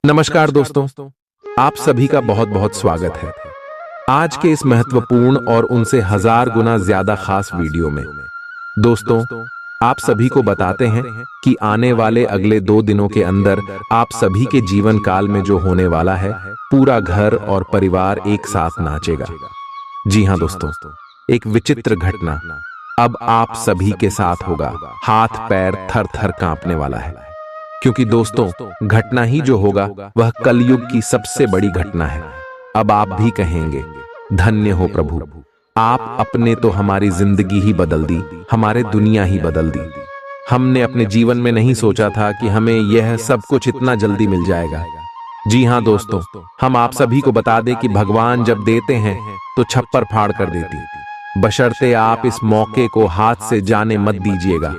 नमस्कार दोस्तों, आप सभी का बहुत बहुत स्वागत है आज के इस महत्वपूर्ण और उनसे हजार गुना ज्यादा खास वीडियो में। दोस्तों, आप सभी को बताते हैं कि आने वाले अगले 2 दिनों के अंदर आप सभी के जीवन काल में जो होने वाला है, पूरा घर और परिवार एक साथ नाचेगा। जी हाँ दोस्तों, एक विचित्र घटना अब आप सभी के साथ होगा। हाथ पैर थर थर कांपने वाला है, क्योंकि दोस्तों घटना ही जो होगा वह कलयुग की सबसे बड़ी घटना है। अब आप भी कहेंगे, धन्य हो प्रभु, आप अपने तो हमारी जिंदगी ही बदल दी, हमारे दुनिया ही बदल दी। हमने अपने जीवन में नहीं सोचा था कि हमें यह सब कुछ इतना जल्दी मिल जाएगा। जी हाँ दोस्तों, हम आप सभी को बता दें कि भगवान जब देते हैं तो छप्पर फाड़ कर देती, बशर्ते आप इस मौके को हाथ से जाने मत दीजिएगा,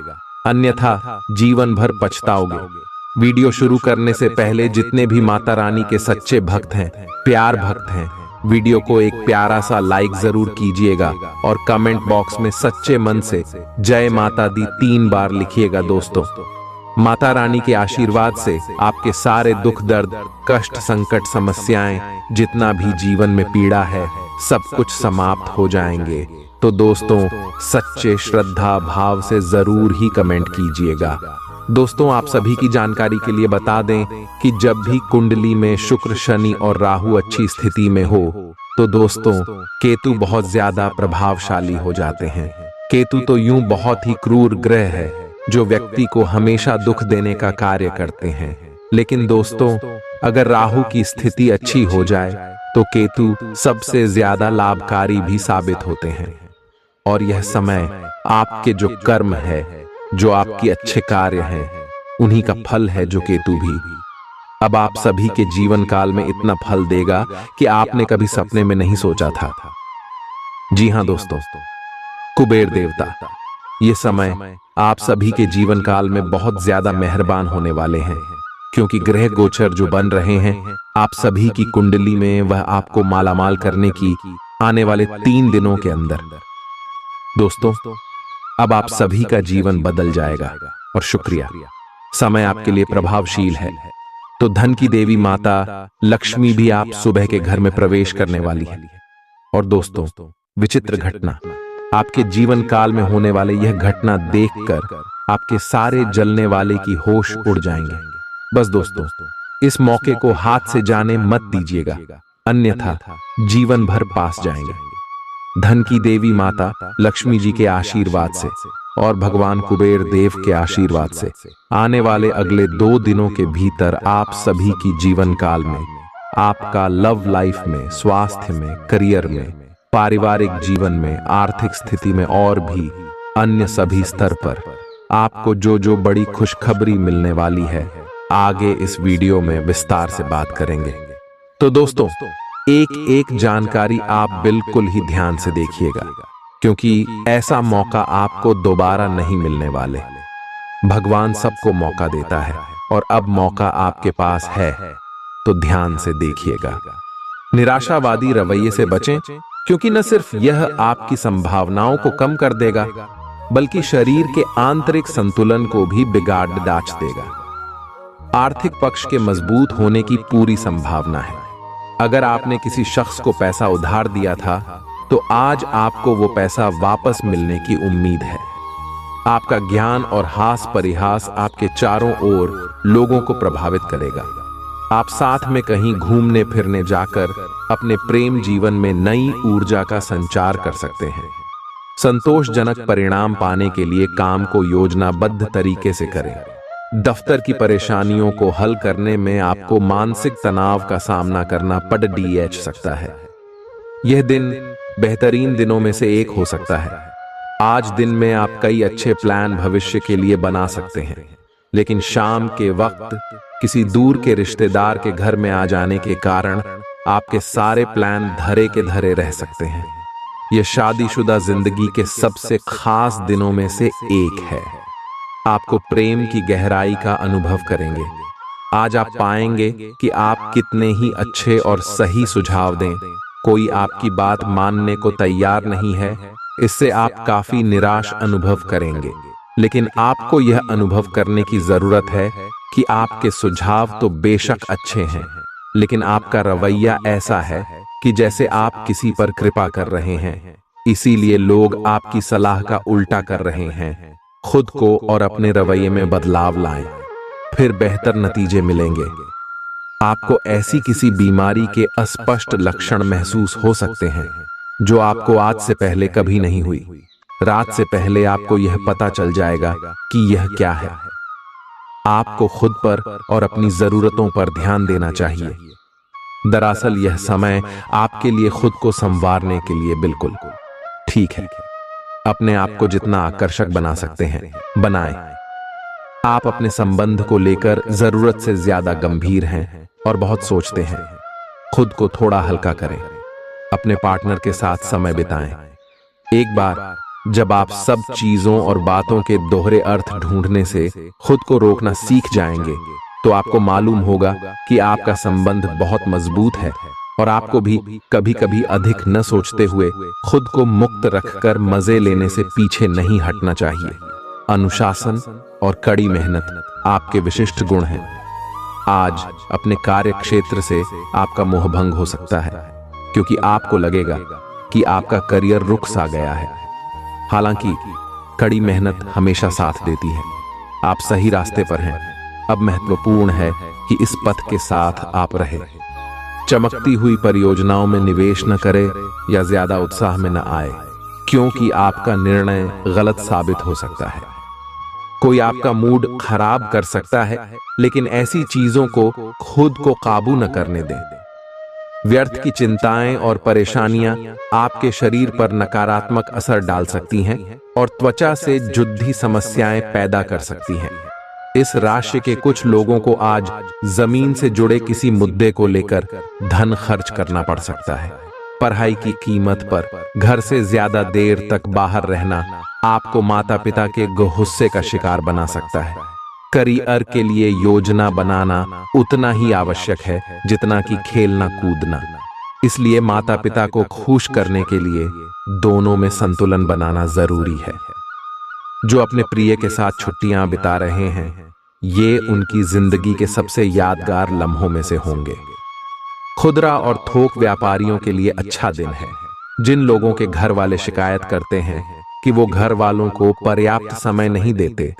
अन्यथा जीवन भर पछताओगे। वीडियो शुरू करने से पहले जितने भी माता रानी के सच्चे भक्त हैं, प्यार भक्त हैं, वीडियो को एक प्यारा सा लाइक जरूर कीजिएगा और कमेंट बॉक्स में सच्चे मन से जय माता दी 3 बार लिखिएगा। दोस्तों, माता रानी के आशीर्वाद से आपके सारे दुख दर्द कष्ट संकट समस्याएं जितना भी जीवन में पीड़ा है सब कुछ समाप्त हो जाएंगे। तो दोस्तों, सच्चे श्रद्धा भाव से जरूर ही कमेंट कीजिएगा। दोस्तों, आप सभी की जानकारी के लिए बता दें कि जब भी कुंडली में शुक्र शनि और राहु अच्छी स्थिति में हो तो दोस्तों केतु बहुत ज्यादा प्रभावशाली हो जाते हैं। केतु तो यूं बहुत ही क्रूर ग्रह है जो व्यक्ति को हमेशा दुख देने का कार्य करते हैं। लेकिन दोस्तों, अगर राहु की स्थिति अच्छी हो जाए तो केतु सबसे ज्यादा लाभकारी भी साबित होते हैं। और यह समय आपके जो कर्म है, जो आपकी अच्छे कार्य हैं, उन्हीं का फल है जो केतु भी अब आप सभी के जीवन काल में इतना फल देगा कि आपने कभी सपने में नहीं सोचा था। जी हाँ दोस्तों, कुबेर देवता ये समय आप सभी के जीवन काल में बहुत ज्यादा मेहरबान होने वाले हैं, क्योंकि ग्रह गोचर जो बन रहे हैं आप सभी की कुंडली में, वह आपको मालामाल करने की आने वाले 3 दिनों के अंदर। दोस्तों, अब आप सभी का जीवन बदल जाएगा और शुक्रिया, समय आपके लिए प्रभावशील है। तो धन की देवी माता लक्ष्मी भी आप सुबह के घर में प्रवेश करने वाली है। और दोस्तों, विचित्र घटना आपके जीवन काल में होने वाले यह घटना देखकर आपके सारे जलने वाले की होश उड़ जाएंगे। बस दोस्तों, इस मौके को हाथ से जाने मत दीजिएगा, अन्यथा जीवन भर पास जाएंगे। धन की देवी माता लक्ष्मी जी के आशीर्वाद से और भगवान कुबेर देव के आशीर्वाद से आने वाले अगले 2 दिनों के भीतर आप सभी की जीवन काल में, आपका लव लाइफ में, स्वास्थ्य में, करियर में, पारिवारिक जीवन में, आर्थिक स्थिति में और भी अन्य सभी स्तर पर आपको जो जो बड़ी खुशखबरी मिलने वाली है, आगे इस वीडियो में विस्तार से बात करेंगे। तो दोस्तों, एक एक जानकारी आप बिल्कुल ही ध्यान से देखिएगा, क्योंकि ऐसा मौका आपको दोबारा नहीं मिलने वाले। भगवान सबको मौका देता है और अब मौका आपके पास है, तो ध्यान से देखिएगा। निराशावादी रवैये से बचें, क्योंकि न सिर्फ यह आपकी संभावनाओं को कम कर देगा, बल्कि शरीर के आंतरिक संतुलन को भी बिगाड़ डाच देगा। आर्थिक पक्ष के मजबूत होने की पूरी संभावना है। अगर आपने किसी शख्स को पैसा उधार दिया था तो आज आपको वो पैसा वापस मिलने की उम्मीद है। आपका ज्ञान और हास परिहास आपके चारों ओर लोगों को प्रभावित करेगा। आप साथ में कहीं घूमने फिरने जाकर अपने प्रेम जीवन में नई ऊर्जा का संचार कर सकते हैं। संतोषजनक परिणाम पाने के लिए काम को योजनाबद्ध तरीके से करें। दफ्तर की परेशानियों को हल करने में आपको मानसिक तनाव का सामना करना पड़ सकता है। यह दिन बेहतरीन दिनों में से एक हो सकता है। आज दिन में आप कई अच्छे प्लान भविष्य के लिए बना सकते हैं, लेकिन शाम के वक्त किसी दूर के रिश्तेदार के घर में आ जाने के कारण आपके सारे प्लान धरे के धरे रह सकते हैं। यह शादीशुदा जिंदगी के सबसे खास दिनों में से एक है। आपको प्रेम की गहराई का अनुभव करेंगे। आज आप पाएंगे कि आप कितने ही अच्छे और सही सुझाव दें, कोई आपकी बात मानने को तैयार नहीं है। इससे आप काफी निराश अनुभव करेंगे, लेकिन आपको यह अनुभव करने की जरूरत है कि आपके सुझाव तो बेशक अच्छे हैं, लेकिन आपका रवैया ऐसा है कि जैसे आप किसी पर कृपा कर रहे हैं, इसीलिए लोग आपकी सलाह का उल्टा कर रहे हैं। खुद को और अपने रवैये में बदलाव लाएं, फिर बेहतर नतीजे मिलेंगे। आपको ऐसी किसी बीमारी के अस्पष्ट लक्षण महसूस हो सकते हैं जो आपको आज से पहले कभी नहीं हुई। रात से पहले आपको यह पता चल जाएगा कि यह क्या है। आपको खुद पर और अपनी जरूरतों पर ध्यान देना चाहिए। दरअसल यह समय आपके लिए खुद को संवारने के लिए बिल्कुल ठीक है। अपने आप को जितना आकर्षक बना सकते हैं बनाएं। आप अपने संबंध को लेकर जरूरत से ज्यादा गंभीर हैं और बहुत सोचते हैं। खुद को थोड़ा हल्का करें। अपने पार्टनर के साथ समय बिताएं। एक बार जब आप सब चीजों और बातों के दोहरे अर्थ ढूंढने से खुद को रोकना सीख जाएंगे, तो आपको मालूम होगा कि आपका संबंध बहुत मजबूत है और आपको भी कभी कभी अधिक न सोचते हुए खुद को मुक्त रखकर मजे लेने से पीछे नहीं हटना चाहिए। अनुशासन और कड़ी मेहनत आपके विशिष्ट गुण हैं। आज अपने कार्य क्षेत्र से आपका मोहभंग हो सकता है, क्योंकि आपको लगेगा कि आपका करियर रुक सा गया है। हालांकि कड़ी मेहनत हमेशा साथ देती है। आप सही रास्ते पर हैं। अब महत्वपूर्ण है कि इस पथ के साथ आप रहें। चमकती हुई परियोजनाओं में निवेश न करें या ज्यादा उत्साह में न आए, क्योंकि आपका निर्णय गलत साबित हो सकता है। कोई आपका मूड खराब कर सकता है, लेकिन ऐसी चीजों को खुद को काबू न करने दें। व्यर्थ की चिंताएं और परेशानियां आपके शरीर पर नकारात्मक असर डाल सकती हैं और त्वचा से जुद्धी समस्याएं पैदा कर सकती हैं। इस राशि के कुछ लोगों को आज जमीन से जुड़े किसी मुद्दे को लेकर धन खर्च करना पड़ सकता है। पढ़ाई की कीमत पर घर से ज्यादा देर तक बाहर रहना आपको माता पिता के गुस्से का शिकार बना सकता है। करियर के लिए योजना बनाना उतना ही आवश्यक है जितना कि खेलना कूदना। इसलिए माता पिता को खुश करने के लिए दोनों में संतुलन बनाना जरूरी है। जो अपने प्रिय के साथ छुट्टियां बिता रहे हैं, ये उनकी जिंदगी के सबसे यादगार लम्हों में से होंगे। खुदरा और थोक व्यापारियों के लिए अच्छा दिन है। जिन लोगों के घर वाले शिकायत करते हैं कि वो घर वालों को पर्याप्त समय नहीं देते,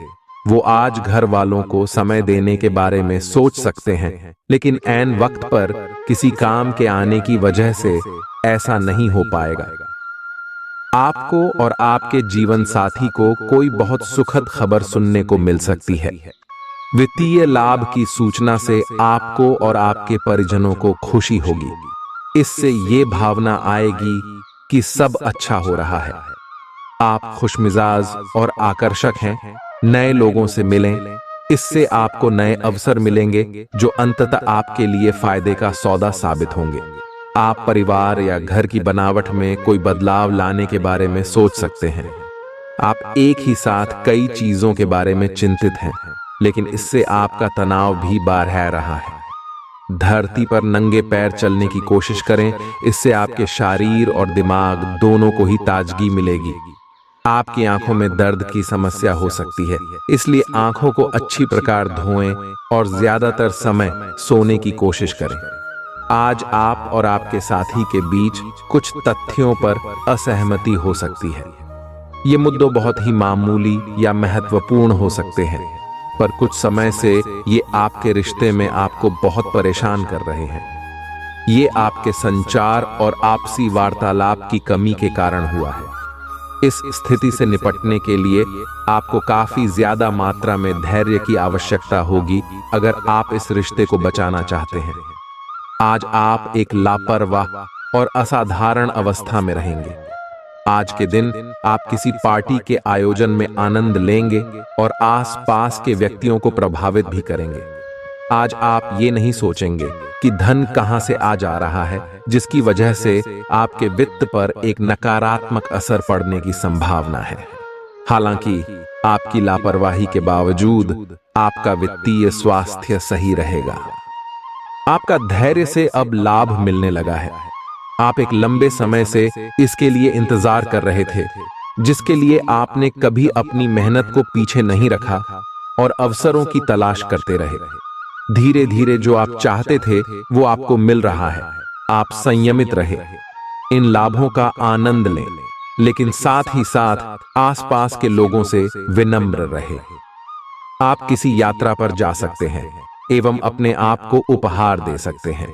वो आज घर वालों को समय देने के बारे में सोच सकते हैं, लेकिन ऐन वक्त पर किसी काम के आने की वजह से ऐसा नहीं हो पाएगा। आपको और आपके जीवन साथी को कोई बहुत सुखद खबर सुनने को मिल सकती है। वित्तीय लाभ की सूचना से आपको और आपके परिजनों को खुशी होगी। इससे ये भावना आएगी कि सब अच्छा हो रहा है। आप खुशमिजाज और आकर्षक हैं। नए लोगों से मिलें, इससे आपको नए अवसर मिलेंगे जो अंततः आपके लिए फायदे का सौदा साबित होंगे। आप परिवार या घर की बनावट में कोई बदलाव लाने के बारे में सोच सकते हैं। आप एक ही साथ कई चीजों के बारे में चिंतित हैं, लेकिन इससे आपका तनाव भी बढ़ रहा है। धरती पर नंगे पैर चलने की कोशिश करें, इससे आपके शरीर और दिमाग दोनों को ही ताजगी मिलेगी। आपकी आंखों में दर्द की समस्या हो सकती है, इसलिए आंखों को अच्छी प्रकार धोएं और ज्यादातर समय सोने की कोशिश करें। आज आप और आपके साथी के बीच कुछ तथ्यों पर असहमति हो सकती है। ये मुद्दे बहुत ही मामूली या महत्वपूर्ण हो सकते हैं, पर कुछ समय से ये आपके रिश्ते में आपको बहुत परेशान कर रहे हैं। ये आपके संचार और आपसी वार्तालाप की कमी के कारण हुआ है। इस स्थिति से निपटने के लिए आपको काफी ज्यादा मात्रा में धैर्य की आवश्यकता होगी अगर आप इस रिश्ते को बचाना चाहते हैं। आज आप एक लापरवाह और असाधारण अवस्था में रहेंगे। आज के दिन आप किसी पार्टी के आयोजन में आनंद लेंगे और आसपास के व्यक्तियों को प्रभावित भी करेंगे। आज आप ये नहीं सोचेंगे कि धन कहां से आ जा रहा है, जिसकी वजह से आपके वित्त पर एक नकारात्मक असर पड़ने की संभावना है। हालांकि आपकी लापरवाही के बावजूद आपका वित्तीय स्वास्थ्य सही रहेगा। आपका धैर्य से अब लाभ मिलने लगा है। आप एक लंबे समय से इसके लिए इंतजार कर रहे थे, जिसके लिए आपने कभी अपनी मेहनत को पीछे नहीं रखा। और अवसरों की तलाश करते रहे। धीरे धीरे जो आप चाहते थे वो आपको मिल रहा है। आप संयमित रहे, इन लाभों का आनंद लें, लेकिन साथ ही साथ आसपास के लोगों से विनम्र रहे। आप किसी यात्रा पर जा सकते हैं एवं अपने आप को उपहार दे सकते हैं।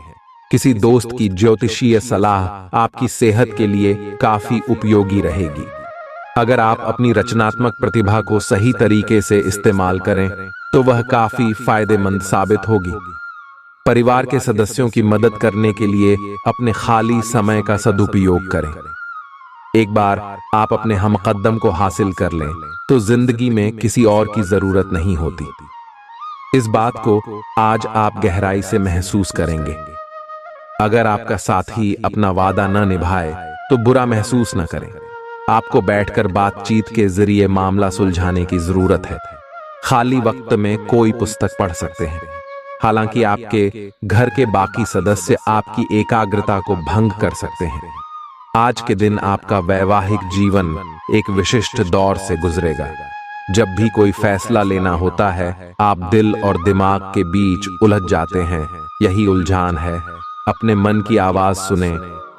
किसी दोस्त की ज्योतिषीय सलाह आपकी सेहत के लिए काफी उपयोगी रहेगी। अगर आप अपनी रचनात्मक प्रतिभा को सही तरीके से इस्तेमाल करें तो वह काफी फायदेमंद साबित होगी। परिवार के सदस्यों की मदद करने के लिए अपने खाली समय का सदुपयोग करें। एक बार आप अपने हमकदम को हासिल कर लें तो जिंदगी में किसी और की जरूरत नहीं होती। इस बात को आज आप गहराई से महसूस करेंगे। अगर आपका साथी अपना वादा न निभाए तो बुरा महसूस न करें। आपको बैठकर बातचीत के जरिए मामला सुलझाने की जरूरत है। खाली वक्त में कोई पुस्तक पढ़ सकते हैं। हालांकि आपके घर के बाकी सदस्य आपकी एकाग्रता को भंग कर सकते हैं। आज के दिन आपका वैवाहिक जीवन एक विशिष्ट दौर से गुजरेगा। जब भी कोई फैसला लेना होता है, आप दिल और दिमाग के बीच उलझ जाते हैं। यही उलझान है। अपने मन की आवाज सुने,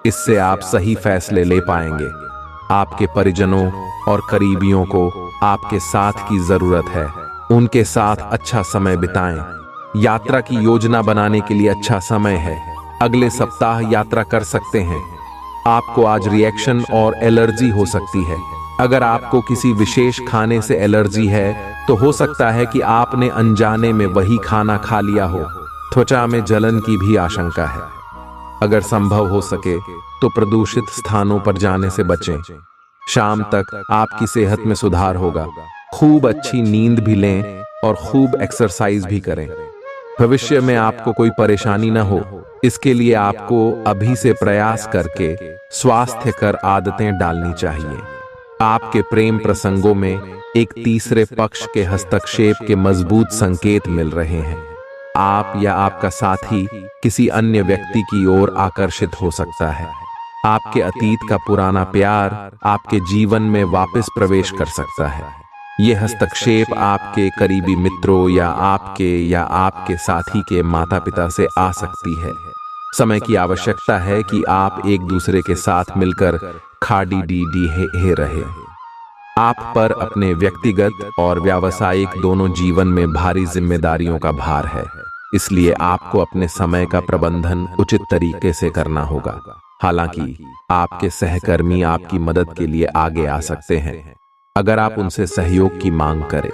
इससे आप सही फैसले ले पाएंगे। आपके परिजनों और करीबियों को आपके साथ की जरूरत है। उनके साथ अच्छा समय बिताएं। यात्रा की योजना बनाने के लिए अच्छा समय है। अगले सप्ताह यात्रा कर सकते हैं। आपको आज रिएक्शन और एलर्जी हो सकती है। अगर आपको किसी विशेष खाने से एलर्जी है तो हो सकता है कि आपने अनजाने में वही खाना खा लिया हो। त्वचा में जलन की भी आशंका है। अगर संभव हो सके तो प्रदूषित स्थानों पर जाने से बचें। शाम तक आपकी सेहत में सुधार होगा। खूब अच्छी नींद भी लें और खूब एक्सरसाइज भी करें। भविष्य में आपको कोई परेशानी न हो, इसके लिए आपको अभी से प्रयास करके स्वास्थ्यकर आदतें डालनी चाहिए। आपके प्रेम प्रसंगों में एक तीसरे पक्ष के हस्तक्षेप के मजबूत संकेत मिल रहे हैं। आप या आपका साथी किसी अन्य व्यक्ति की ओर आकर्षित हो सकता है। आपके अतीत का पुराना प्यार आपके जीवन में वापस प्रवेश कर सकता है। यह हस्तक्षेप आपके करीबी मित्रों या आपके साथी के माता पिता से आ सकती है। समय की आवश्यकता है कि आप एक दूसरे के साथ मिलकर खाड़ी डी रहे। आप पर अपने व्यक्तिगत और व्यावसायिक दोनों जीवन में भारी जिम्मेदारियों का भार है। इसलिए आपको अपने समय का प्रबंधन उचित तरीके से करना होगा। हालांकि आपके सहकर्मी आपकी मदद के लिए आगे आ सकते हैं अगर आप उनसे सहयोग की मांग करें,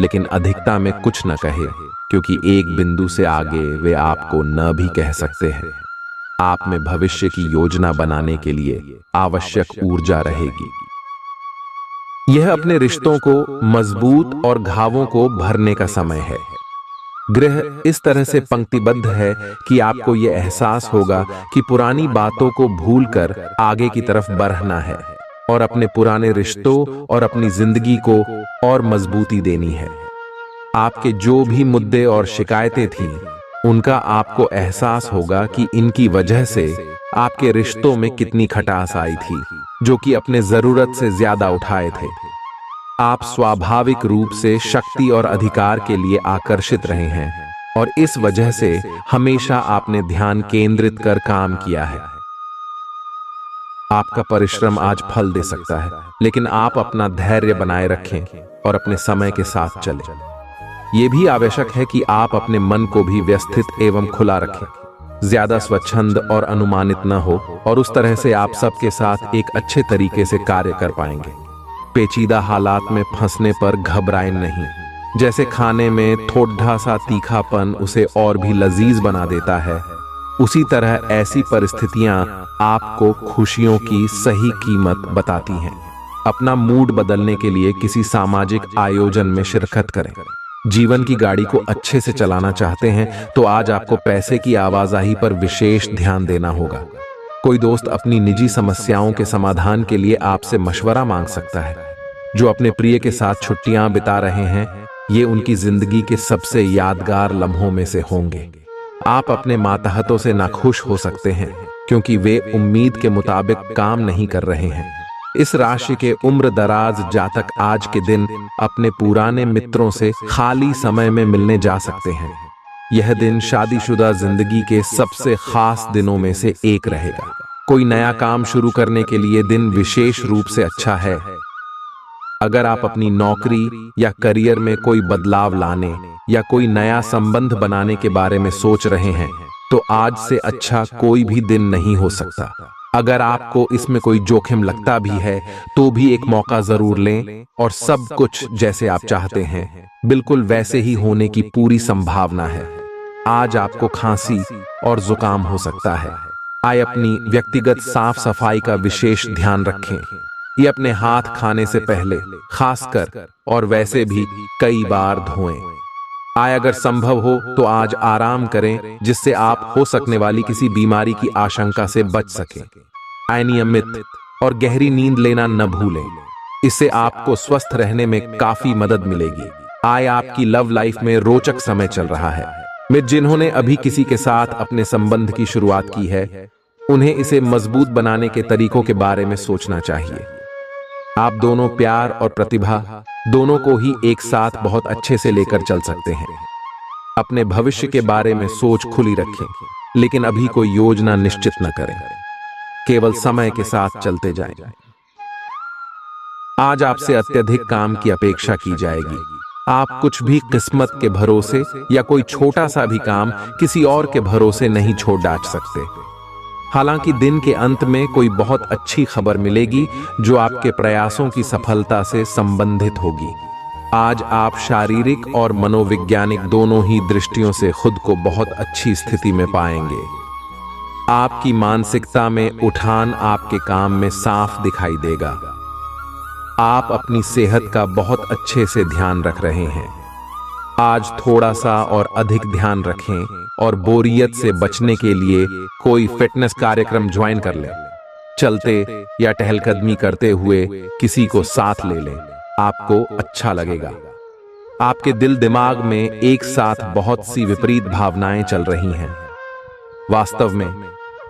लेकिन अधिकता में कुछ न कहे, क्योंकि एक बिंदु से आगे वे आपको न भी कह सकते हैं। आप में भविष्य की योजना बनाने के लिए आवश्यक ऊर्जा रहेगी। यह अपने रिश्तों को मजबूत और घावों को भरने का समय है। ग्रह इस तरह से पंक्तिबद्ध है कि आपको यह एहसास होगा कि पुरानी बातों को भूलकर आगे की तरफ बढ़ना है और अपने पुराने रिश्तों और अपनी जिंदगी को और मजबूती देनी है। आपके जो भी मुद्दे और शिकायतें थीं, उनका आपको एहसास होगा कि इनकी वजह से आपके रिश्तों में कितनी खटास आई थी, जो कि अपने जरूरत से ज्यादा उठाए थे। आप स्वाभाविक रूप से शक्ति और अधिकार के लिए आकर्षित रहे हैं और इस वजह से हमेशा आपने ध्यान केंद्रित कर काम किया है। आपका परिश्रम आज फल दे सकता है, लेकिन आप अपना धैर्य बनाए रखें और अपने समय के साथ चलें। यह भी आवश्यक है कि आप अपने मन को भी व्यवस्थित एवं खुला रखें। ज्यादा स्वच्छंद और अनुमानित न हो और उस तरह से आप सबके साथ एक अच्छे तरीके से कार्य कर पाएंगे। पेचीदा हालात में फंसने पर घबराएं नहीं। जैसे खाने में थोड़ा सा तीखापन उसे और भी लजीज बना देता है, उसी तरह ऐसी परिस्थितियां आपको खुशियों की सही कीमत बताती हैं। अपना मूड बदलने के लिए किसी सामाजिक आयोजन में शिरकत करें। जीवन की गाड़ी को अच्छे से चलाना चाहते हैं तो आज आपको पैसे की आवाजाही पर विशेष ध्यान देना होगा। कोई दोस्त अपनी निजी समस्याओं के समाधान के लिए आपसे मशवरा मांग सकता है। जो अपने प्रिय के साथ छुट्टियां बिता रहे हैं, ये उनकी जिंदगी के सबसे यादगार लम्हों में से होंगे। आप अपने मातहतों से नाखुश हो सकते हैं क्योंकि वे उम्मीद के मुताबिक काम नहीं कर रहे हैं। इस राशि के उम्र दराज जातक आज के दिन अपने पुराने मित्रों से खाली समय में मिलने जा सकते हैं। यह दिन शादीशुदा जिंदगी के सबसे खास दिनों में से एक रहेगा। कोई नया काम शुरू करने के लिए दिन विशेष रूप से अच्छा है। अगर आप अपनी नौकरी या करियर में कोई बदलाव लाने या कोई नया संबंध बनाने के बारे में सोच रहे हैं तो आज से अच्छा कोई भी दिन नहीं हो सकता। अगर आपको इसमें कोई जोखिम लगता भी है तो भी एक मौका जरूर लें और सब कुछ जैसे आप चाहते हैं बिल्कुल वैसे ही होने की पूरी संभावना है। आज आपको खांसी और जुकाम हो सकता है। आए अपनी व्यक्तिगत साफ सफाई का विशेष ध्यान रखें। ये अपने हाथ खाने से पहले खासकर और वैसे भी कई बार धोएं। आए अगर संभव हो तो आज आराम करें जिससे आप हो सकने वाली किसी बीमारी की आशंका से बच सकें। आए नियमित और गहरी नींद लेना न भूलें, इससे आपको स्वस्थ रहने में काफी मदद मिलेगी। आए आपकी लव लाइफ में रोचक समय चल रहा है। मित्र जिन्होंने अभी किसी के साथ अपने संबंध की शुरुआत की है उन्हें इसे मजबूत बनाने के तरीकों के बारे में सोचना चाहिए। आप दोनों प्यार और प्रतिभा दोनों को ही एक साथ बहुत अच्छे से लेकर चल सकते हैं। अपने भविष्य के बारे में सोच खुली रखें, लेकिन अभी कोई योजना निश्चित न करें, केवल समय के साथ चलते जाएं। आज आपसे अत्यधिक काम की अपेक्षा की जाएगी। आप कुछ भी किस्मत के भरोसे या कोई छोटा सा भी काम किसी और के भरोसे नहीं छोड़ डाल सकते। हालांकि दिन के अंत में कोई बहुत अच्छी खबर मिलेगी जो आपके प्रयासों की सफलता से संबंधित होगी। आज आप शारीरिक और मनोवैज्ञानिक दोनों ही दृष्टियों से खुद को बहुत अच्छी स्थिति में पाएंगे। आपकी मानसिकता में उठान आपके काम में साफ दिखाई देगा। आप अपनी सेहत का बहुत अच्छे से ध्यान रख रहे हैं। आज थोड़ा सा और अधिक ध्यान रखें और बोरियत से बचने के लिए कोई फिटनेस कार्यक्रम ज्वाइन कर लें। चलते या टहलकदमी करते हुए किसी को साथ ले लें, आपको अच्छा लगेगा। आपके दिल दिमाग में एक साथ बहुत सी विपरीत भावनाएं चल रही हैं। वास्तव में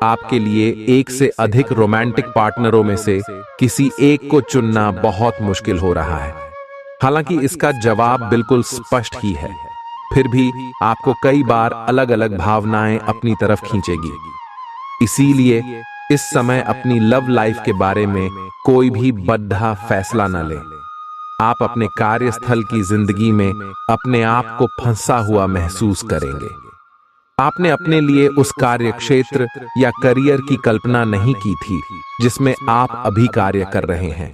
आपके लिए एक से अधिक रोमांटिक पार्टनरों में से किसी एक को चुनना बहुत मुश्किल हो रहा है। हालांकि इसका जवाब बिल्कुल स्पष्ट ही है, फिर भी आपको कई बार अलग अलग भावनाएं अपनी तरफ खींचेगी। इसीलिए इस समय अपनी लव लाइफ के बारे में कोई भी बद्धा फैसला न लें। आप अपने कार्यस्थल की जिंदगी में अपने आप को फंसा हुआ महसूस करेंगे। आपने अपने लिए उस कार्य क्षेत्र या करियर की कल्पना नहीं की थी जिसमें आप अभी कार्य कर रहे हैं।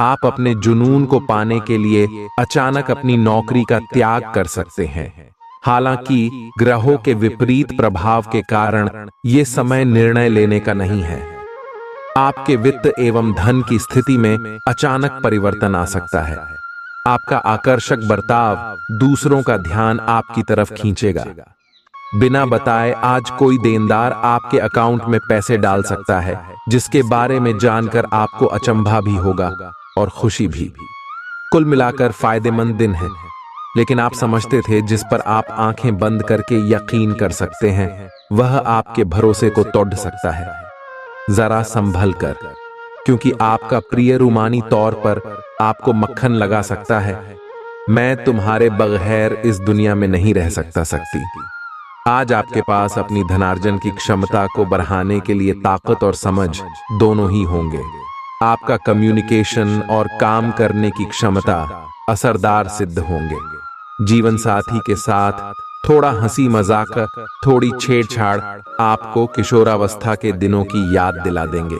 आप अपने जुनून को पाने के लिए अचानक अपनी नौकरी का त्याग कर सकते हैं। हालांकि ग्रहों के विपरीत प्रभाव के कारण यह समय निर्णय लेने का नहीं है। आपके वित्त एवं धन की स्थिति में अचानक परिवर्तन आ सकता है। आपका आकर्षक बर्ताव दूसरों का ध्यान आपकी तरफ खींचेगा। बिना बताए आज कोई देनदार आपके अकाउंट में पैसे डाल सकता है जिसके बारे में जानकर आपको अचंभा भी होगा और खुशी भी। कुल मिलाकर फायदेमंद दिन है, लेकिन आप समझते थे जिस पर आप आंखें बंद करके यकीन कर सकते हैं वह आपके भरोसे को तोड़ सकता है। जरा संभल कर, क्योंकि आपका प्रिय रूमानी तौर पर आपको मक्खन लगा सकता है। मैं तुम्हारे बगैर इस दुनिया में नहीं रह सकती। आज आपके पास अपनी धनार्जन की क्षमता को बढ़ाने के लिए ताकत और समझ दोनों ही होंगे। आपका कम्युनिकेशन और काम करने की क्षमता असरदार सिद्ध होंगे। जीवन साथी के साथ थोड़ा हंसी मजाक, थोड़ी छेड़छाड़ आपको किशोरावस्था के दिनों की याद दिला देंगे।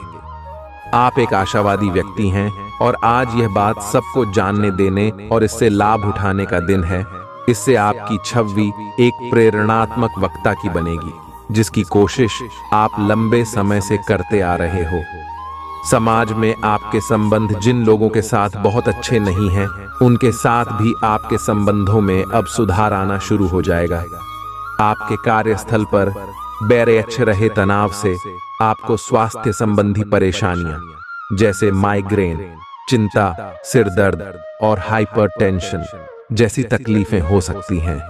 आप एक आशावादी व्यक्ति हैं और आज यह बात सबको जानने देने और इससे लाभ उठाने का दिन है। इससे आपकी छवि एक प्रेरणात्मक वक्ता की बनेगी जिसकी कोशिश आप लंबे समय से करते आ रहे हो। समाज में आपके संबंध जिन लोगों के साथ बहुत अच्छे नहीं हैं उनके साथ भी आपके संबंधों में अब सुधार आना शुरू हो जाएगा। आपके कार्यस्थल पर बैरेच्छ रहे तनाव से आपको स्वास्थ्य संबंधी परेशानियां जैसे माइग्रेन, चिंता, सिर दर्द और हाइपरटेंशन जैसी तकलीफें हो सकती हैं।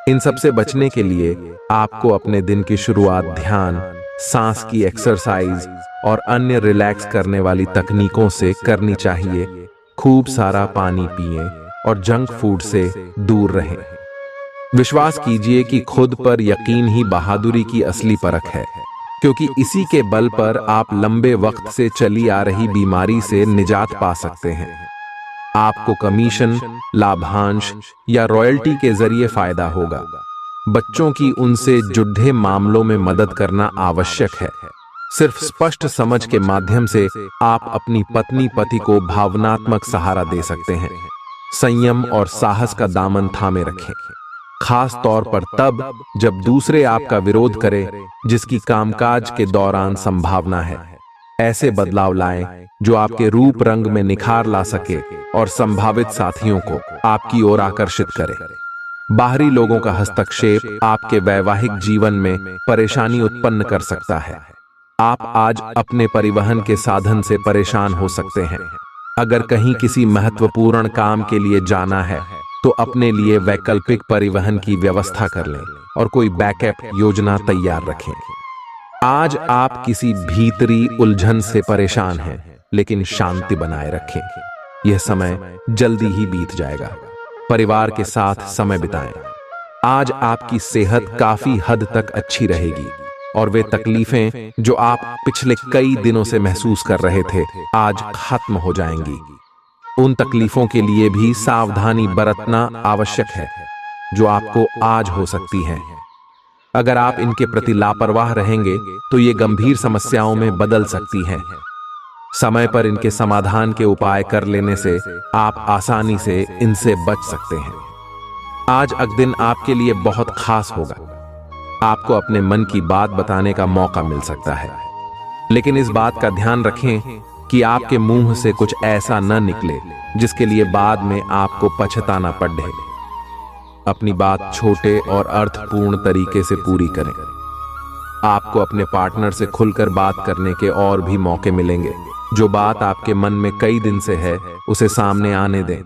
इन सब से बचने के लिए आपको अपने दिन की शुरुआत ध्यान, सांस की एक्सरसाइज और अन्य रिलैक्स करने वाली तकनीकों से करनी चाहिए। खूब सारा पानी पिएं और जंक फूड से दूर रहें। विश्वास कीजिए कि खुद पर यकीन ही बहादुरी की असली परख है, क्योंकि इसी के बल पर आप लंबे वक्त से चली आ रही बीमारी से निजात पा सकते हैं। आपको कमीशन, लाभांश या रॉयल्टी के जरिए फायदा होगा। बच्चों की उनसे जुड़े मामलों में मदद करना आवश्यक है। सिर्फ स्पष्ट समझ के माध्यम से आप अपनी पत्नी पति को भावनात्मक सहारा दे सकते हैं। संयम और साहस का दामन थामे रखें, खास तौर पर तब जब दूसरे आपका विरोध करें, जिसकी कामकाज के दौरान संभावना है। ऐसे बदलाव लाएं जो आपके रूप रंग में निखार ला सके और संभावित साथियों को आपकी ओर आकर्षित करे। बाहरी लोगों का हस्तक्षेप आपके वैवाहिक जीवन में परेशानी उत्पन्न कर सकता है। आप आज अपने परिवहन के साधन से परेशान हो सकते हैं। अगर कहीं किसी महत्वपूर्ण काम के लिए जाना है तो अपने लिए वैकल्पिक परिवहन की व्यवस्था कर लें और कोई बैकअप योजना तैयार रखें। आज आप किसी भीतरी उलझन से परेशान हैं, लेकिन शांति बनाए रखें। यह समय जल्दी ही बीत जाएगा। परिवार के साथ समय बिताएं। आज आपकी सेहत काफी हद तक अच्छी रहेगी और वे तकलीफें जो आप पिछले कई दिनों से महसूस कर रहे थे, आज खत्म हो जाएंगी। उन तकलीफों के लिए भी सावधानी बरतना आवश्यक है जो आपको आज हो सकती हैं। अगर आप इनके प्रति लापरवाह रहेंगे तो ये गंभीर समस्याओं में बदल सकती हैं। समय पर इनके समाधान के उपाय कर लेने से आप आसानी से इनसे बच सकते हैं। आज का दिन आपके लिए बहुत खास होगा। आपको अपने मन की बात बताने का मौका मिल सकता है, लेकिन इस बात का ध्यान रखें कि आपके मुंह से कुछ ऐसा न निकले जिसके लिए बाद में आपको पछताना पड़े। अपनी बात छोटे और अर्थपूर्ण तरीके से पूरी करें। आपको अपने पार्टनर से खुलकर बात करने के और भी मौके मिलेंगे। जो बात आपके मन में कई दिन से है, उसे सामने आने दें।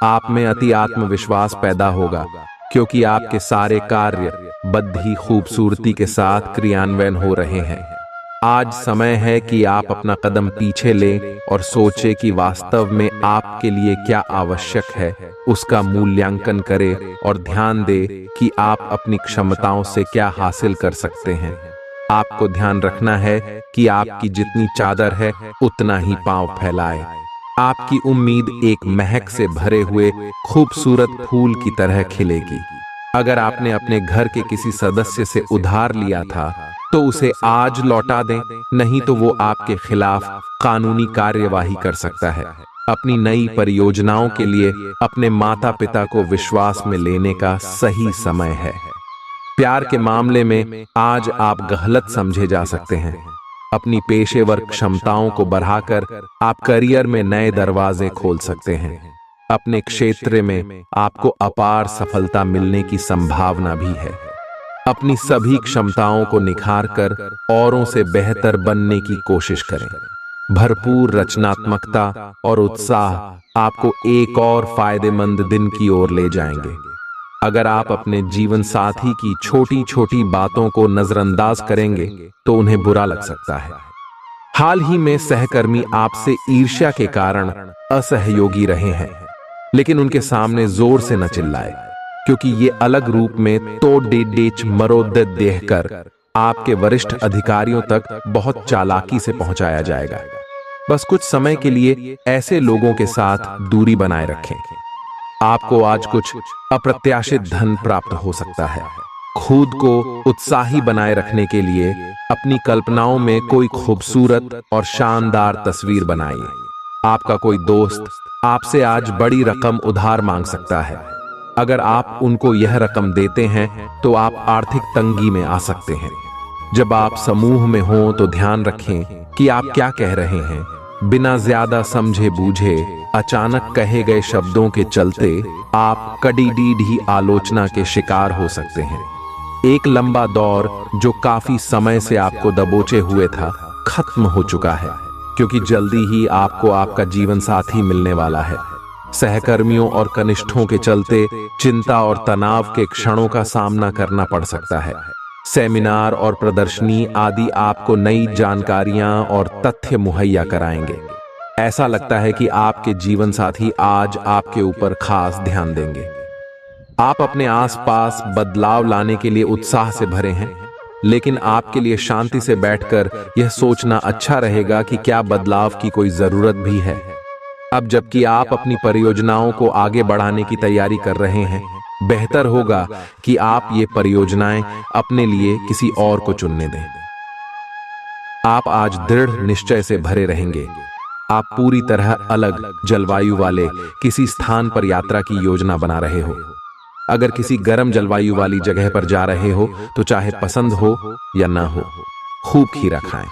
आप में अति आत्मविश्वास पैदा होगा, क्योंकि आपके सारे कार्य बड़ी खूबसूरती के साथ क्रियान्वयन हो रहे हैं। आज समय है कि आप अपना कदम पीछे लें और सोचें कि वास्तव में आपके लिए क्या आवश्यक है, उसका मूल्यांकन करें और ध्यान दें कि आप अपनी क्षमताओं से क्या हासिल कर सकते हैं। आपको ध्यान रखना है कि आपकी जितनी चादर है उतना ही पांव फैलाएं। आपकी उम्मीद एक महक से भरे हुए खूबसूरत फूल की तरह खिलेगी। अगर आपने अपने घर के किसी सदस्य से उधार लिया था तो उसे आज लौटा दें, नहीं तो वो आपके खिलाफ कानूनी कार्यवाही कर सकता है। अपनी नई परियोजनाओं के लिए अपने माता पिता को विश्वास में लेने का सही समय है। प्यार के मामले में आज आप गलत समझे जा सकते हैं। अपनी पेशेवर क्षमताओं को बढ़ाकर आप करियर में नए दरवाजे खोल सकते हैं। अपने क्षेत्र में आपको अपार सफलता मिलने की संभावना भी है। अपनी सभी क्षमताओं को निखारकर औरों से बेहतर बनने की कोशिश करें। भरपूर रचनात्मकता और उत्साह आपको एक और फायदेमंद दिन की ओर ले जाएंगे। अगर आप अपने जीवन साथी की छोटी छोटी बातों को नजरअंदाज करेंगे तो उन्हें बुरा लग सकता है। हाल ही में सहकर्मी आपसे ईर्ष्या के कारण असहयोगी रहे हैं, लेकिन उनके सामने जोर से न चिल्लाए, क्योंकि ये अलग रूप में तो डेच मरोद देहकर आपके वरिष्ठ अधिकारियों तक बहुत चालाकी से पहुंचाया जाएगा। बस कुछ समय के लिए ऐसे लोगों के साथ दूरी बनाए रखें। आपको आज कुछ अप्रत्याशित धन प्राप्त हो सकता है। खुद को उत्साही बनाए रखने के लिए अपनी कल्पनाओं में कोई खूबसूरत और शानदार तस्वीर बनाइए। आपका कोई दोस्त आपसे आज बड़ी रकम उधार मांग सकता है। अगर आप उनको यह रकम देते हैं तो आप आर्थिक तंगी में आ सकते हैं। जब आप समूह में हों तो ध्यान रखें कि आप क्या कह रहे हैं। बिना ज्यादा समझे बूझे अचानक कहे गए शब्दों के चलते आप कड़ी आलोचना के शिकार हो सकते हैं। एक लंबा दौर जो काफी समय से आपको दबोचे हुए था, खत्म हो चुका है, क्योंकि जल्दी ही आपको आपका जीवन साथी मिलने वाला है। सहकर्मियों और कनिष्ठों के चलते चिंता और तनाव के क्षणों का सामना करना पड़ सकता है। सेमिनार और प्रदर्शनी आदि आपको नई जानकारियां और तथ्य मुहैया कराएंगे। ऐसा लगता है कि आपके जीवन साथी आज आपके ऊपर खास ध्यान देंगे। आप अपने आसपास बदलाव लाने के लिए उत्साह से भरे हैं, लेकिन आपके लिए शांति से बैठकर यह सोचना अच्छा रहेगा कि क्या बदलाव की कोई जरूरत भी है। अब जबकि आप अपनी परियोजनाओं को आगे बढ़ाने की तैयारी कर रहे हैं, बेहतर होगा कि आप ये परियोजनाएं अपने लिए किसी और को चुनने दें। आप आज दृढ़ निश्चय से भरे रहेंगे। आप पूरी तरह अलग जलवायु वाले किसी स्थान पर यात्रा की योजना बना रहे हो। अगर किसी गर्म जलवायु वाली जगह पर जा रहे हो तो चाहे पसंद हो या ना हो, खूब खीरा खाएं।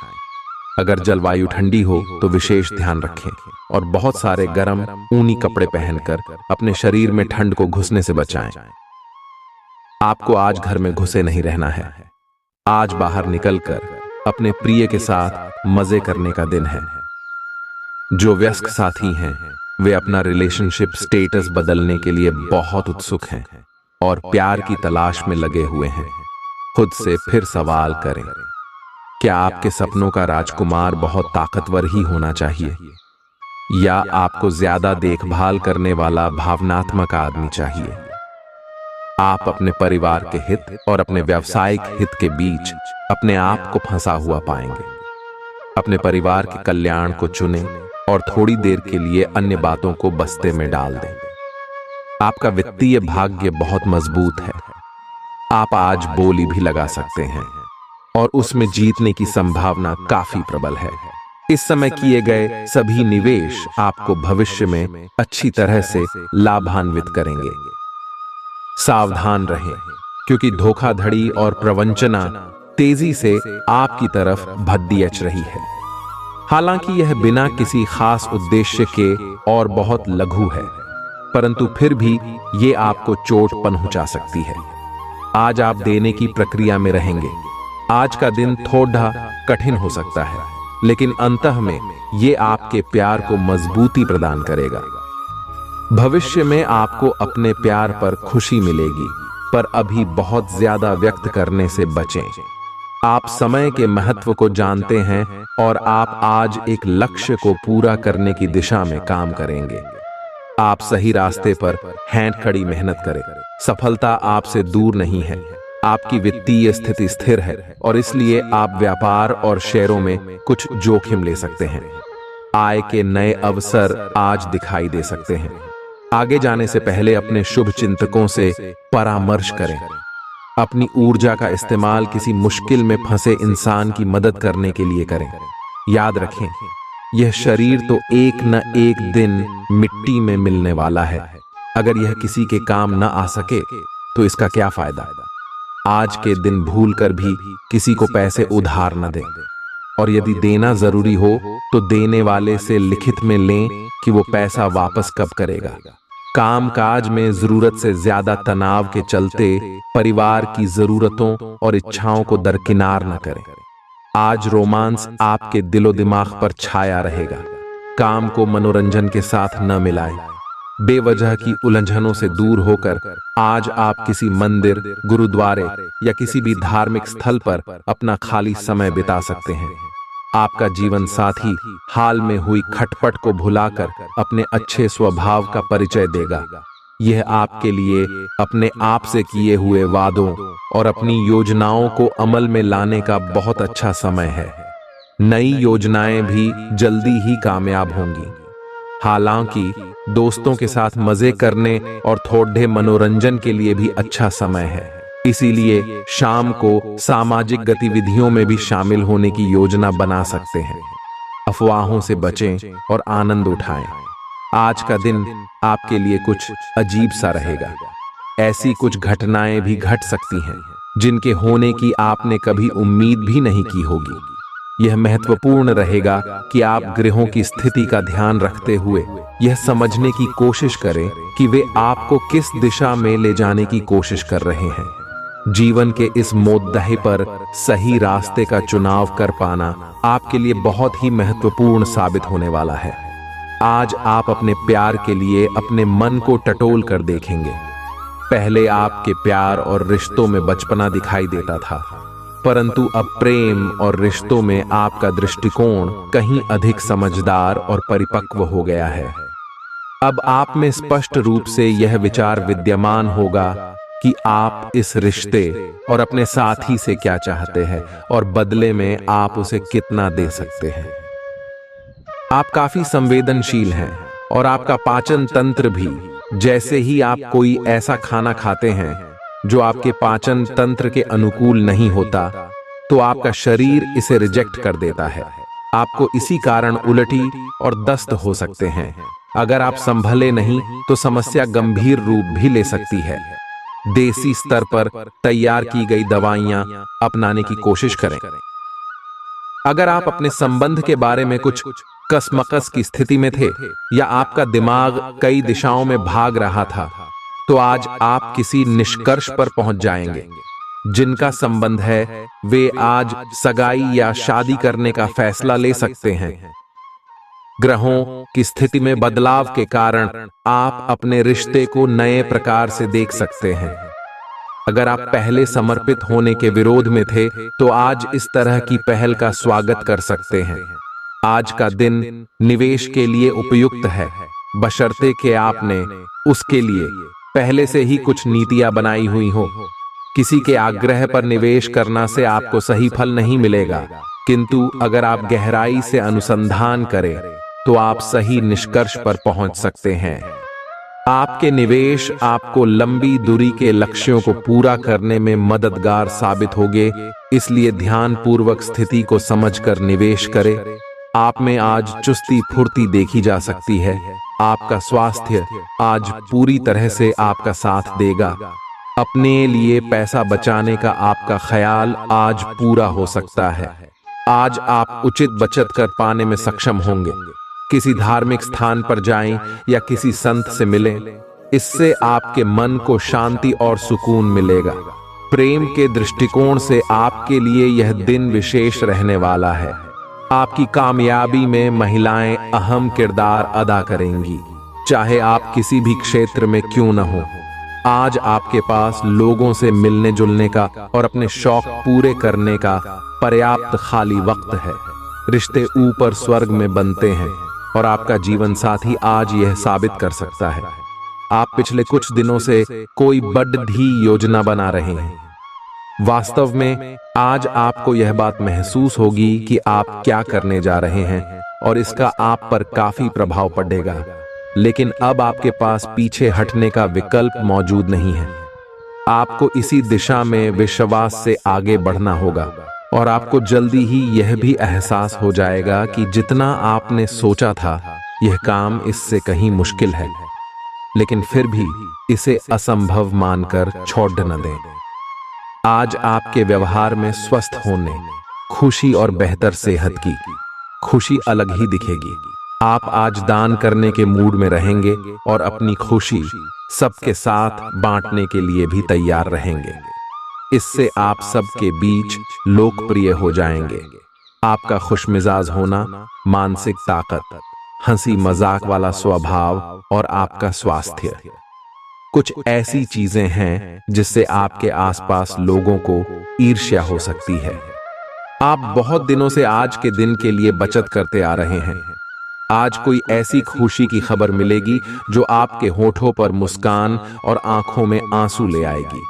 अगर जलवायु ठंडी हो तो विशेष ध्यान रखें और बहुत सारे गर्म ऊनी कपड़े पहनकर अपने शरीर में ठंड को घुसने से बचाएं। आपको आज घर में घुसे नहीं रहना है। आज बाहर निकलकर अपने प्रिय के साथ मजे करने का दिन है। जो वयस्क साथी हैं, वे अपना रिलेशनशिप स्टेटस बदलने के लिए बहुत उत्सुक हैं और प्यार की तलाश में लगे हुए हैं। खुद से फिर सवाल करें, क्या आपके सपनों का राजकुमार बहुत ताकतवर ही होना चाहिए या आपको ज्यादा देखभाल करने वाला भावनात्मक आदमी चाहिए? आप अपने परिवार के हित और अपने व्यावसायिक हित के बीच अपने आप को फंसा हुआ पाएंगे। अपने परिवार के कल्याण को चुनें और थोड़ी देर के लिए अन्य बातों को बस्ते में डाल दें। आपका वित्तीय भाग्य बहुत मजबूत है। आप आज बोली भी लगा सकते हैं और उसमें जीतने की संभावना काफी प्रबल है। इस समय किए गए सभी निवेश आपको भविष्य में अच्छी तरह से लाभान्वित करेंगे। सावधान रहें, क्योंकि धोखाधड़ी और प्रवंचना तेजी से आपकी तरफ भद्दियच रही है। हालांकि यह बिना किसी खास उद्देश्य के और बहुत लघु है, परंतु फिर भी ये आपको चोट पहुंचा सकती है। आज आप देने की प्रक्रिया में रहेंगे। आज का दिन थोड़ा कठिन हो सकता है, लेकिन अंतः में ये आपके प्यार को मजबूती प्रदान करेगा। भविष्य में आपको अपने प्यार पर खुशी मिलेगी, पर अभी बहुत ज्यादा व्यक्त करने से बचें। आप समय के महत्व को जानते हैं और आप आज एक लक्ष्य को पूरा करने की दिशा में काम करेंगे। आप सही रास्ते पर हैंड खड़ी मेहनत करें। सफलता आपसे दूर नहीं है। आपकी वित्तीय स्थिति स्थिर है और इसलिए आप व्यापार और शेयरों में कुछ जोखिम ले सकते हैं। आय के नए अवसर आज दिखाई दे सकते हैं। आगे जाने से पहले अपने शुभ चिंतकों से परामर्श करें। अपनी ऊर्जा का इस्तेमाल किसी मुश्किल में फंसे इंसान की मदद करने के लिए करें। याद रखें, यह शरीर तो एक न एक दिन मिट्टी में मिलने वाला है। अगर यह किसी के काम न आ सके तो इसका क्या फायदा? आज के दिन भूलकर भी किसी को पैसे उधार न दें, और यदि देना जरूरी हो तो देने वाले से लिखित में लें कि वो पैसा वापस कब करेगा। कामकाज में जरूरत से ज्यादा तनाव के चलते परिवार की जरूरतों और इच्छाओं को दरकिनार न करें। आज रोमांस आपके दिलो दिमाग पर छाया रहेगा। काम को मनोरंजन के साथ न मिलाएं। बेवजह की उलझनों से दूर होकर आज आप किसी मंदिर, गुरुद्वारे या किसी भी धार्मिक स्थल पर अपना खाली समय बिता सकते हैं। आपका जीवन साथी हाल में हुई खटपट को भुलाकर अपने अच्छे स्वभाव का परिचय देगा। यह आपके लिए अपने आप से किए हुए वादों और अपनी योजनाओं को अमल में लाने का बहुत अच्छा समय है। नई योजनाएं भी जल्दी ही कामयाब होंगी। हालांकि दोस्तों के साथ मजे करने और थोड़े मनोरंजन के लिए भी अच्छा समय है। इसीलिए शाम को सामाजिक गतिविधियों में भी शामिल होने की योजना बना सकते हैं। अफवाहों से बचें और आनंद उठाएं। आज का दिन आपके लिए कुछ अजीब सा रहेगा। ऐसी कुछ घटनाएं भी घट सकती हैं जिनके होने की आपने कभी उम्मीद भी नहीं की होगी। यह महत्वपूर्ण रहेगा कि आप ग्रहों की स्थिति का ध्यान रखते हुए यह समझने की कोशिश करें कि वे आपको किस दिशा में ले जाने की कोशिश कर रहे हैं। जीवन के इस मोद्दे पर सही रास्ते का चुनाव कर पाना आपके लिए बहुत ही महत्वपूर्ण साबित होने वाला है। आज आप अपने प्यार के लिए अपने मन को टटोल कर देखेंगे। पहले आपके प्यार और रिश्तों में बचपना दिखाई देता था, परंतु अब प्रेम और रिश्तों में आपका दृष्टिकोण कहीं अधिक समझदार और परिपक्व हो गया है। अब आप में स्पष्ट रूप से यह विचार विद्यमान होगा कि आप इस रिश्ते और अपने साथी से क्या चाहते हैं और बदले में आप उसे कितना दे सकते हैं। आप काफी संवेदनशील हैं और आपका पाचन तंत्र भी। जैसे ही आप कोई ऐसा खाना खाते हैं जो आपके पाचन तंत्र के अनुकूल नहीं होता, तो आपका शरीर इसे रिजेक्ट कर देता है। आपको इसी कारण उल्टी और दस्त हो सकते हैं। अगर आप संभले नहीं तो समस्या गंभीर रूप भी ले सकती है। देसी स्तर पर तैयार की गई दवाइयां अपनाने की कोशिश करें। अगर आप अपने संबंध के बारे में कुछ कसमकस की स्थिति में थे या आपका दिमाग कई दिशाओं में भाग रहा था, तो आज आप किसी निष्कर्ष पर पहुंच जाएंगे। जिनका संबंध है वे आज सगाई या शादी करने का फैसला ले सकते हैं। ग्रहों की स्थिति में बदलाव के कारण आप अपने रिश्ते को नए प्रकार से देख सकते हैं। अगर आप पहले समर्पित होने के विरोध में थे, तो आज इस तरह की पहल का स्वागत कर सकते हैं। आज का दिन निवेश के लिए उपयुक्त है, बशर्ते कि आपने उसके लिए पहले से ही कुछ नीतियां बनाई हुई हो। किसी के आग्रह पर निवेश करना से आपको सही फल नहीं मिलेगा, किंतु अगर आप गहराई से अनुसंधान करें तो आप सही निष्कर्ष पर पहुंच सकते हैं। आपके निवेश आपको लंबी दूरी के लक्ष्यों को पूरा करने में मददगार साबित होंगे, इसलिए ध्यानपूर्वक स्थिति को समझकर निवेश करें। आप में आज चुस्ती फुर्ती देखी जा सकती है। आपका स्वास्थ्य आज पूरी तरह से आपका साथ देगा। अपने लिए पैसा बचाने का आपका ख्याल आज पूरा हो सकता है। आज आप उचित बचत कर पाने में सक्षम होंगे। किसी धार्मिक स्थान पर जाएं या किसी संत से मिलें, इससे आपके मन को शांति और सुकून मिलेगा। प्रेम के दृष्टिकोण से आपके लिए यह दिन विशेष रहने वाला है। आपकी कामयाबी में महिलाएं अहम किरदार अदा करेंगी, चाहे आप किसी भी क्षेत्र में क्यों न हो। आज आपके पास लोगों से मिलने जुलने का और अपने शौक पूरे करने का पर्याप्त खाली वक्त है। रिश्ते ऊपर स्वर्ग में बनते हैं और आपका जीवन साथी आज यह साबित कर सकता है। आप पिछले कुछ दिनों से कोई बड़ी योजना बना रहे हैं। वास्तव में आज आपको यह बात महसूस होगी कि आप क्या करने जा रहे हैं और इसका आप पर काफी प्रभाव पड़ेगा, लेकिन अब आपके पास पीछे हटने का विकल्प मौजूद नहीं है। आपको इसी दिशा में विश्वास से आगे बढ़ना होगा और आपको जल्दी ही यह भी एहसास हो जाएगा कि जितना आपने सोचा था यह काम इससे कहीं मुश्किल है, लेकिन फिर भी इसे असंभव मानकर छोड़ न दें। आज आपके व्यवहार में स्वस्थ होने, खुशी और बेहतर सेहत की खुशी अलग ही दिखेगी। आप आज दान करने के मूड में रहेंगे और अपनी खुशी सबके साथ बांटने के लिए भी तैयार रहेंगे। इससे आप सबके बीच लोकप्रिय हो जाएंगे। आपका खुशमिजाज होना, मानसिक ताकत, हंसी मजाक वाला स्वभाव और आपका स्वास्थ्य कुछ ऐसी चीजें हैं जिससे आपके आसपास लोगों को ईर्ष्या हो सकती है। आप बहुत दिनों से आज के दिन के लिए बचत करते आ रहे हैं। आज कोई ऐसी खुशी की खबर मिलेगी जो आपके होठों पर मुस्कान और आंखों में आंसू ले आएगी।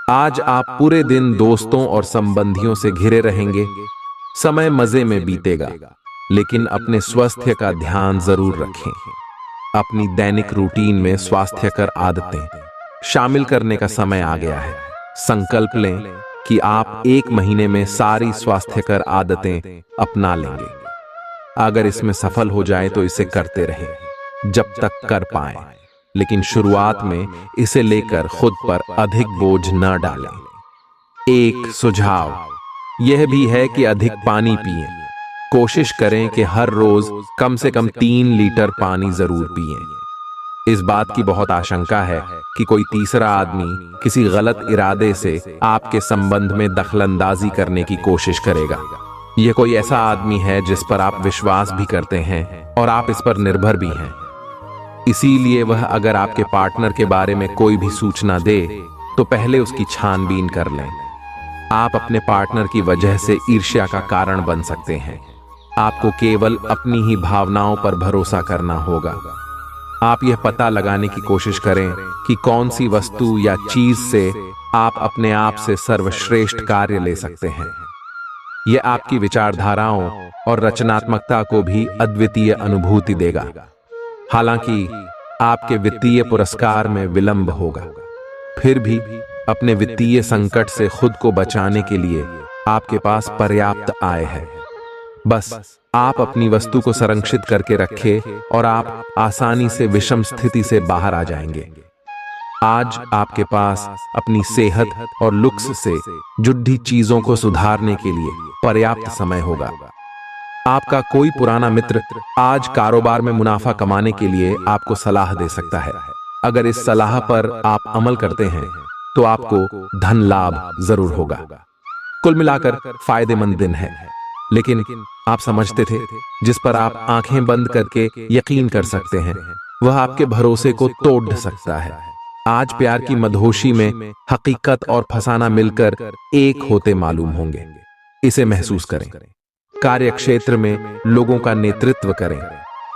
आज आप पूरे दिन दोस्तों और संबंधियों से घिरे रहेंगे। समय मजे में बीतेगा, लेकिन अपने स्वास्थ्य का ध्यान जरूर रखें। अपनी दैनिक रूटीन में स्वास्थ्यकर आदतें शामिल करने का समय आ गया है। संकल्प लें कि आप 1 महीने में सारी स्वास्थ्यकर आदतें अपना लेंगे। अगर इसमें सफल हो जाए तो इसे करते रहें जब तक कर पाएं, लेकिन शुरुआत में इसे लेकर खुद पर अधिक बोझ न डालें। एक सुझाव यह भी है कि अधिक पानी पिएं। कोशिश करें कि हर रोज कम से कम 3 लीटर पानी जरूर पिएं। इस बात की बहुत आशंका है कि कोई तीसरा आदमी किसी गलत इरादे से आपके संबंध में दखलंदाजी करने की कोशिश करेगा। यह कोई ऐसा आदमी है जिस पर आप विश्वास भी करते हैं और आप इस पर निर्भर भी हैं। इसीलिए वह अगर आपके पार्टनर के बारे में कोई भी सूचना दे तो पहले उसकी छानबीन कर लें। आप अपने पार्टनर की वजह से ईर्ष्या का कारण बन सकते हैं। आपको केवल अपनी ही भावनाओं पर भरोसा करना होगा। आप यह पता लगाने की कोशिश करें कि कौन सी वस्तु या चीज से आप अपने आप से सर्वश्रेष्ठ कार्य ले सकते हैं। यह आपकी विचारधाराओं और रचनात्मकता को भी अद्वितीय अनुभूति देगा। हालांकि आपके वित्तीय पुरस्कार में विलंब होगा, फिर भी अपने वित्तीय संकट से खुद को बचाने के लिए आपके पास पर्याप्त आय है। बस आप अपनी वस्तु को संरक्षित करके रखें और आप आसानी से विषम स्थिति से बाहर आ जाएंगे। आज आपके पास अपनी सेहत और लुक्स से जुड़ी चीजों को सुधारने के लिए पर्याप्त समय होगा। आपका कोई पुराना मित्र आज कारोबार में मुनाफा कमाने के लिए आपको सलाह दे सकता है। अगर इस सलाह पर आप अमल करते हैं तो आपको धन लाभ जरूर होगा। कुल मिलाकर फायदेमंद दिन है, लेकिन आप समझते थे जिस पर आप आंखें बंद करके यकीन कर सकते हैं, वह आपके भरोसे को तोड़ सकता है। आज प्यार की मदहोशी में हकीकत और फसाना मिलकर एक होते मालूम होंगे। इसे महसूस करें। कार्य क्षेत्र में लोगों का नेतृत्व करें,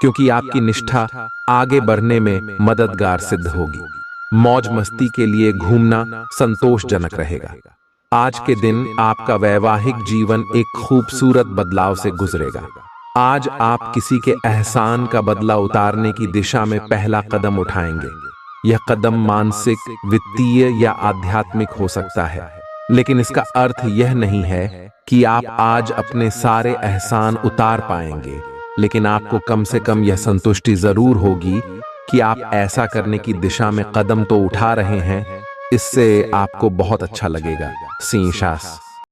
क्योंकि आपकी निष्ठा आगे बढ़ने में मददगार सिद्ध होगी। मौज मस्ती के लिए घूमना संतोषजनक रहेगा। आज के दिन आपका वैवाहिक जीवन एक खूबसूरत बदलाव से गुजरेगा। आज आप किसी के एहसान का बदला उतारने की दिशा में पहला कदम उठाएंगे। यह कदम मानसिक, वित्तीय या आध्यात्मिक हो सकता है, लेकिन इसका अर्थ यह नहीं है कि आप आज अपने सारे एहसान उतार पाएंगे, लेकिन आपको कम से कम यह संतुष्टि जरूर होगी कि आप ऐसा करने की दिशा में कदम तो उठा रहे हैं। इससे आपको बहुत अच्छा लगेगा। सी शास।